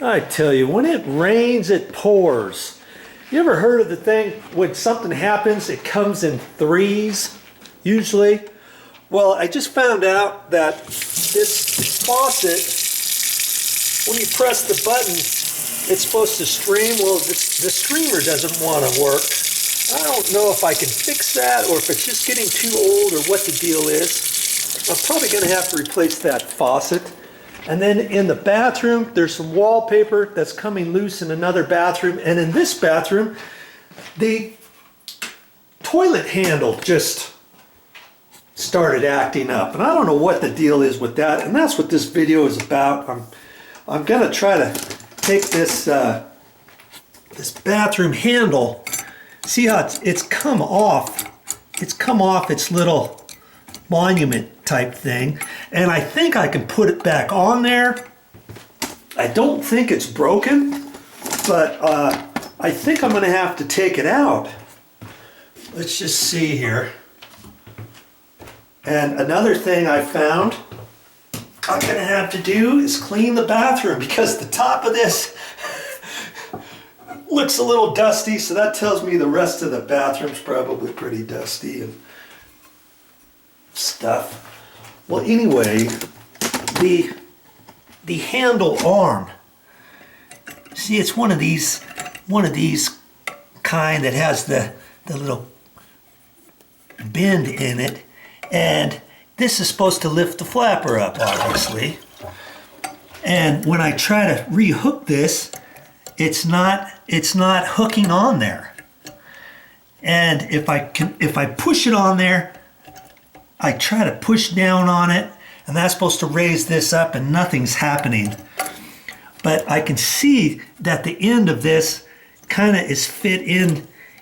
I tell you, when it rains, it pours. You ever heard of the thing, when something happens, it comes in threes, usually? Well, I just found out that this faucet, when you press the button, it's supposed to stream. Well, the streamer doesn't want to work. I don't know if I can fix that or if it's just getting too old or what the deal is. I'm probably going to have to replace that faucet. And then in the bathroom, there's some wallpaper that's coming loose in another bathroom. And in this bathroom, the toilet handle just started acting up. And I don't know what the deal is with that. And that's what this video is about. I'm going to try to take this, this bathroom handle. See how it's come off. It's come off its little monument type thing, and I think I can put it back on there. I don't think it's broken, but I think I'm going to have to take it out. Let's just see here. And another thing I found I'm going to have to do is clean the bathroom, because the top of this looks a little dusty, so that tells me the rest of the bathroom's probably pretty dusty and stuff. Well, anyway, the handle arm. See, it's one of these kind that has the little bend in it, and this is supposed to lift the flapper up, obviously. And when I try to rehook this, it's not hooking on there. And if I push it on there, I try to push down on it, and that's supposed to raise this up, and nothing's happening. But I can see that the end of this kind of is fit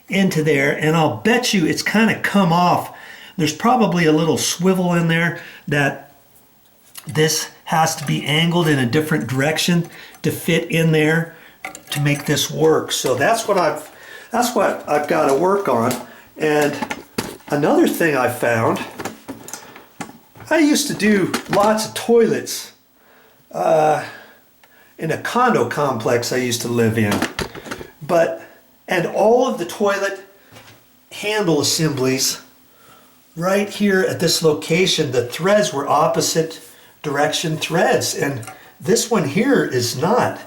into there, and I'll bet you it's kind of come off. There's probably a little swivel in there that this has to be angled in a different direction to fit in there to make this work. So that's what I've got to work on. And another thing I found, I used to do lots of toilets in a condo complex I used to live in. And all of the toilet handle assemblies right here at this location, the threads were opposite direction threads, and this one here is not.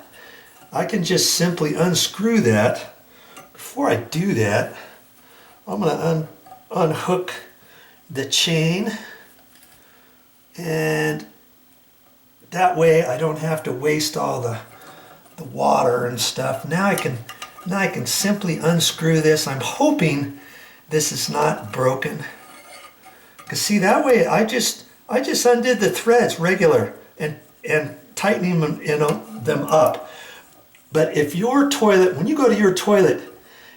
I can just simply unscrew that. Before I do that, I'm going to unhook the chain, and that way I don't have to waste all the water and stuff. Now I can simply unscrew this. I'm hoping this is not broken, because see, that way I just undid the threads regular and tightening them up. But if your toilet, when you go to your toilet,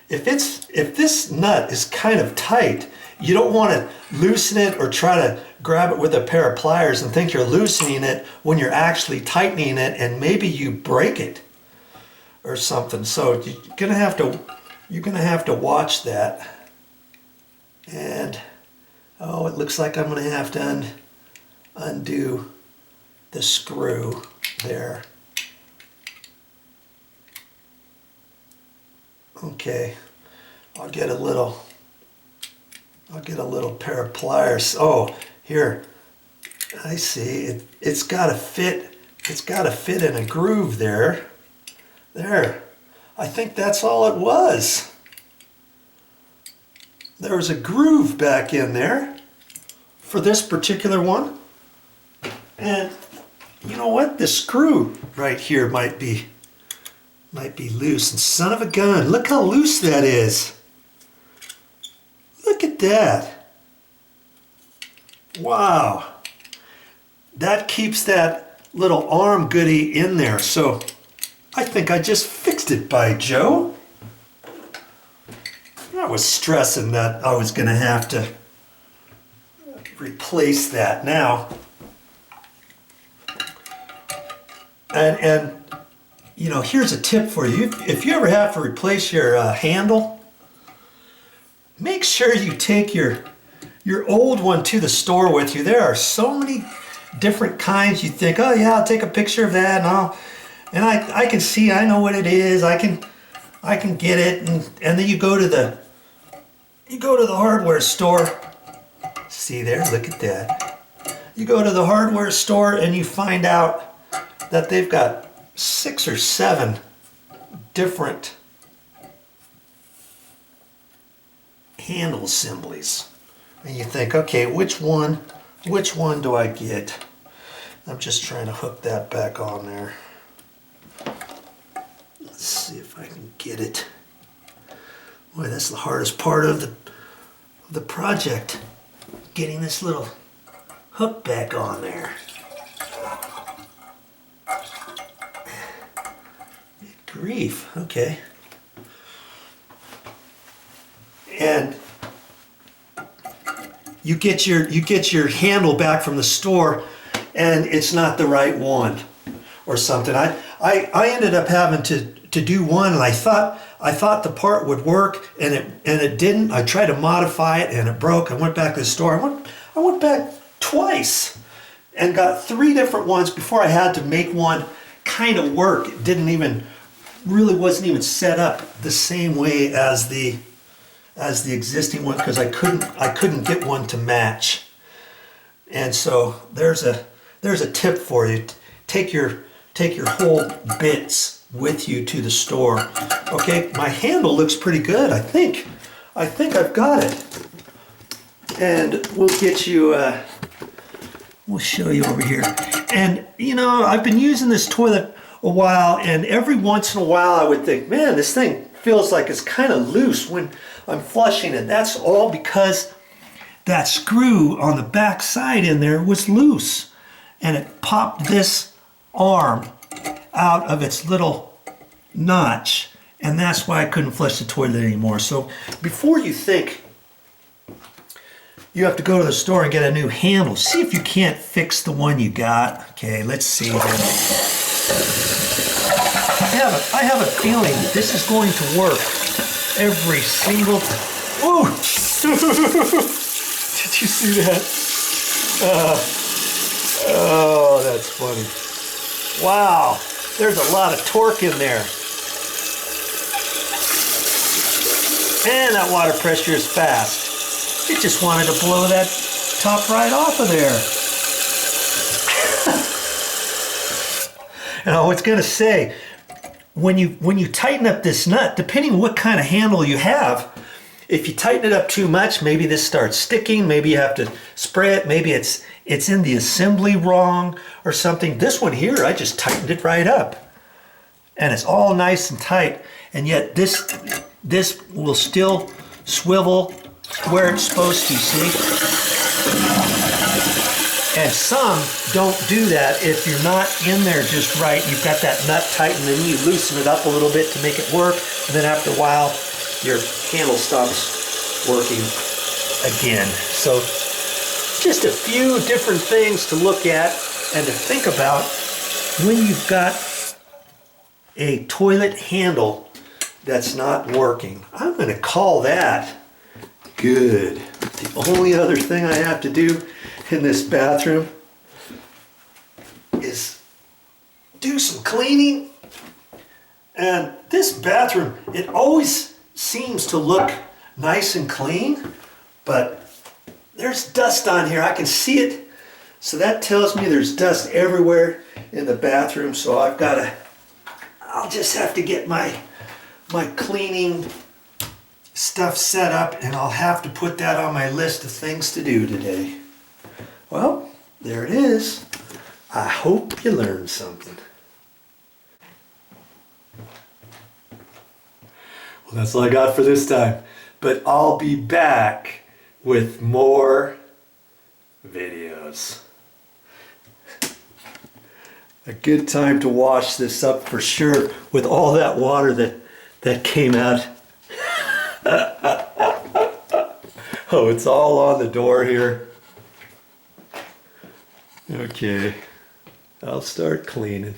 if this nut is kind of tight, you don't want to loosen it or try to grab it with a pair of pliers and think you're loosening it when you're actually tightening it, and maybe you break it or something. So you're gonna have to watch that. And oh, it looks like I'm gonna have to undo the screw there. Okay, I'll get a little pair of pliers. Oh, here, I see. It's got to fit. It's got to fit in a groove there. There. I think that's all it was. There was a groove back in there for this particular one. And you know what? The screw right here might be loose. And son of a gun, look how loose that is. Look at that. Wow. That keeps that little arm goodie in there. So I think I just fixed it, by Joe. I was stressing that I was going to have to replace that now. And you know, here's a tip for you. If you ever have to replace your handle, make sure you take your old one to the store with you. There are so many different kinds. You think, oh yeah, I'll take a picture of that and And I can see, I know what it is. I can get it, and then you go to the hardware store. See there, look at that. You go to the hardware store and you find out that they've got 6 or 7 different handle assemblies. And you think, okay, which one do I get? I'm just trying to hook that back on there. Let's see if I can get it. Boy, that's the hardest part of the project, getting this little hook back on there. Good grief, okay. And you get your handle back from the store and it's not the right one or something. I ended up having to do one, and I thought the part would work, and it didn't. I tried to modify it and it broke. I went back to the store. I went back twice and got 3 different ones before I had to make one kind of work. It wasn't even set up the same way as the existing one, because I couldn't get one to match. And so there's a tip for you. Take your whole bits with you to the store. Okay, my handle looks pretty good. I think I've got it. And we'll get you we'll show you over here. And you know, I've been using this toilet a while, and every once in a while I would think, man, this thing feels like it's kind of loose when I'm flushing it. That's all because that screw on the back side in there was loose, and it popped this arm out of its little notch, and that's why I couldn't flush the toilet anymore. So before you think you have to go to the store and get a new handle, see if you can't fix the one you got. Okay, let's see here. I have a feeling this is going to work every single time. Ooh! Did you see that? Oh, that's funny. Wow, there's a lot of torque in there. And that water pressure is fast. It just wanted to blow that top right off of there. And I was going to say, when you tighten up this nut, depending on what kind of handle you have, if you tighten it up too much, maybe this starts sticking, maybe you have to spray it, maybe it's in the assembly wrong or something. This one here, I just tightened it right up. And it's all nice and tight, and yet this will still swivel where it's supposed to, see? And some don't do that if you're not in there just right. You've got that nut tightened, and then you loosen it up a little bit to make it work, and then after a while, your handle stops working again. So just a few different things to look at and to think about when you've got a toilet handle that's not working. I'm going to call that good. The only other thing I have to do in this bathroom is do some cleaning. And this bathroom, it always seems to look nice and clean, but there's dust on here. I can see it. So that tells me there's dust everywhere in the bathroom. So I'll just have to get my cleaning stuff set up, and I'll have to put that on my list of things to do today. Well, there it is. I hope you learned something. Well, that's all I got for this time, but I'll be back with more videos. A good time to wash this up for sure with all that water that came out. Oh, it's all on the door here. Okay, I'll start cleaning.